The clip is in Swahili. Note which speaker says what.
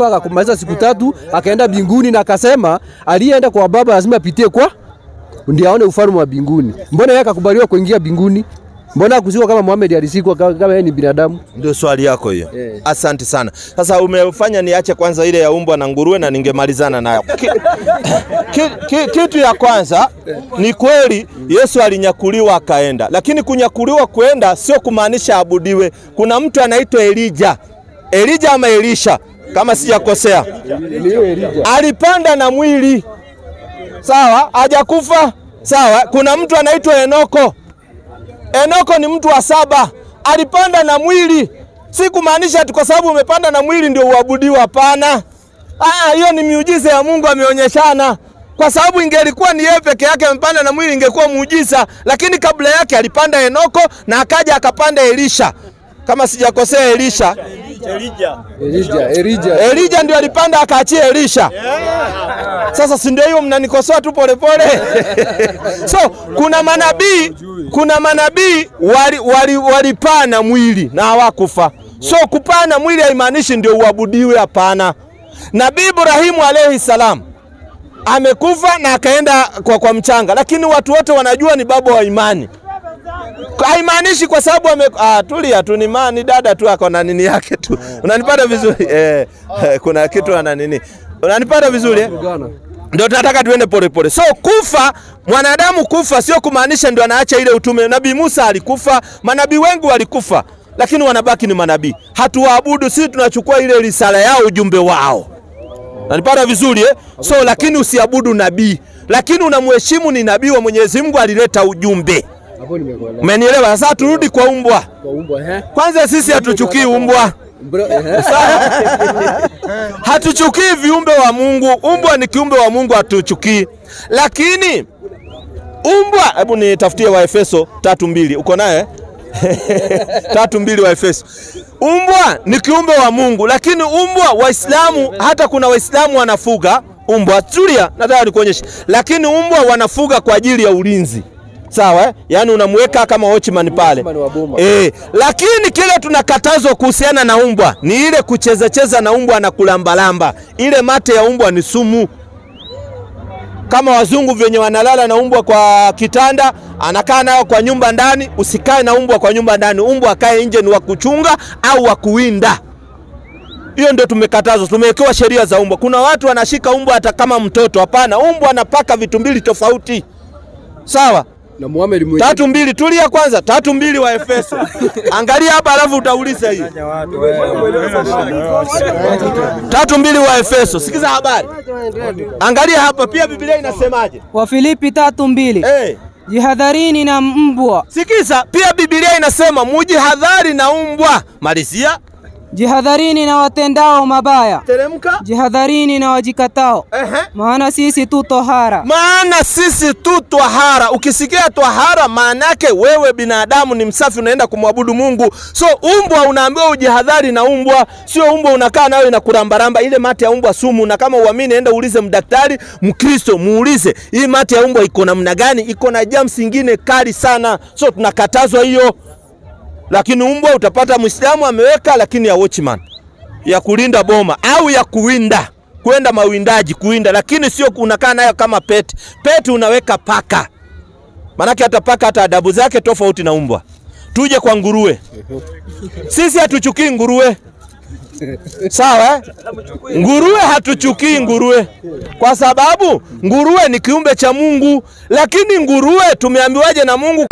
Speaker 1: alikufa akakumaliza siku 3 akaenda mbinguni na akasema aliyeenda kwa baba lazima apitie kwa ndio aone ufalme wa mbinguni. Mbona yeye akakubaliwa kuingia mbinguni? Mbona kusikwa kama Muhammad alisikwa kama yeye ni binadamu?
Speaker 2: Ndio swali yako hiyo. Asante sana. Sasa umefanya niache kwanza ile ya umbwa na nguruwe na ningemalizana nayo. Kitu ya kwanza ni kweli Yesu alinyakuliwa akaenda. Lakini kunyakuliwa kuenda sio kumaanisha abudiwe. Kuna mtu anaitwa Elijah. Elijah ama Elisha kama sijakosea. Alipanda na mwili. Sawa? Hajakufa. Sawa? Kuna mtu anaitwa Enoko. Enoko ni mtu wa 7. Alipanda na mwili. Si kumaanisha ati kwa sababu umepanda na mwili ndio uabudiwa, hapana. Hiyo ni miujiza ya Mungu ameonyeshana. Kwa sababu ingelikuwa ni yeye peke yake amepanda na mwili ingekuwa muujiza, lakini kabla yake alipanda Enoko na akaja akapanda Elisha. Kama sijakosea Elijah ndio alipanda akaachia Elisha. Sasa si ndio hiyo mnanikosoa tu pole pole. So kuna manabii walipana mwili na hawakufa. So kupana mwili haimaanishi ndio uabudiwe, hapana. Nabii Ibrahimu alayhi salam amekufa na akaenda kwa mchanga, lakini watu wote wanajua ni baba wa imani. Haimaanishi kwa sababu tulia tu, ni mani dada tu ako na nini yake tu. Unanipata vizuri? Kuna kitu ana nini. Unanipata vizuri? Ndio tunataka tuende pole pole. So kufa, mwanadamu kufa sio kumaanisha ndio anaacha ile utume. Nabii Musa alikufa, manabii wengi walikufa, lakini wanabaki ni manabii. Hatuwaabudu, sisi tunachukua ile risala yao, ujumbe wao. Unanipata vizuri So lakini usiabudu nabii, lakini unamheshimu ni nabii wa Mwenyezi Mungu, alileta ujumbe. Umenielewa? Sasa turudi kwa umbwa. Kwanza sisi hatuchukii umbwa. Hatuchukii viumbe wa Mungu. Umbwa ni kiumbe wa Mungu, hatuchukii. Lakini umbwa, hebu nitafutie Waefeso 3:2. Uko naye? 3:2 Waefeso. Umbwa ni kiumbe wa Mungu, lakini umbwa Waislamu, hata kuna Waislamu wanafuga umbwa. Tulia, nataka nikuonyeshe. Lakini umbwa wanafuga kwa ajili ya ulinzi. Sawa Yaani unamweka kama watchman pale. Lakini kile tunakatazwa kuhusiana na umbwa ni ile kucheza na umbwa na kulambalamba. Ile mate ya umbwa ni sumu. Kama wazungu venye wanalala na umbwa kwa kitanda, anakaa nao kwa nyumba ndani, usikae na umbwa kwa nyumba ndani. Umbwa akae nje, ni wa kuchunga au wa kuwinda. Hiyo ndio tumekatazwa, tumewekewa sheria za umbwa. Kuna watu wanashika umbwa hata kama mtoto, hapana. Umbwa anapaka vitu mbili tofauti. Sawa?
Speaker 1: Na Muhammad
Speaker 2: 3:2 tulia kwanza, 3:2 wa Efeso. Angalia hapa alafu utauliza hii. 3:2 wa Efeso. Sikiza habari. Angalia hapa pia Biblia inasemaje?
Speaker 3: Wa Filipi 3:2. Jihadharini na mbwa.
Speaker 2: Sikiza pia Biblia inasema mujihadhari na mbwa. Malizia.
Speaker 3: Jihadharini na watendao mabaya.
Speaker 2: Teremka.
Speaker 3: Jihadharini na wajikatao. Maana sisi tu tohara. Ukisikia tohara maana yake wewe binadamu ni msafi, unaenda kumwabudu Mungu. So umbwa unaambiwa ujihadhari na umbwa, sio umbwa unakaa nayo na kurambaramba. Ile mate ya umbwa sumu, na kama uamini enda uulize mdaktari Mkristo, muulize hii mate ya umbwa iko namna gani, iko na germs nyingine kali sana. So tunakatazwa hiyo. Lakini umbwa utapata Muislamu ameweka, lakini ya watchman, ya kulinda boma au ya kuwinda, kwenda mawindaji kuwinda, lakini sio unakaa nayo kama pet. Pet unaweka paka. Manake hata paka hata adabu zake tofauti na umbwa. Tuje kwa nguruwe. Sisi hatuchukii nguruwe. Sawa Nguruwe hatuchukii nguruwe. Kwa sababu nguruwe ni kiumbe cha Mungu, lakini nguruwe tumeambiwaje na Mungu?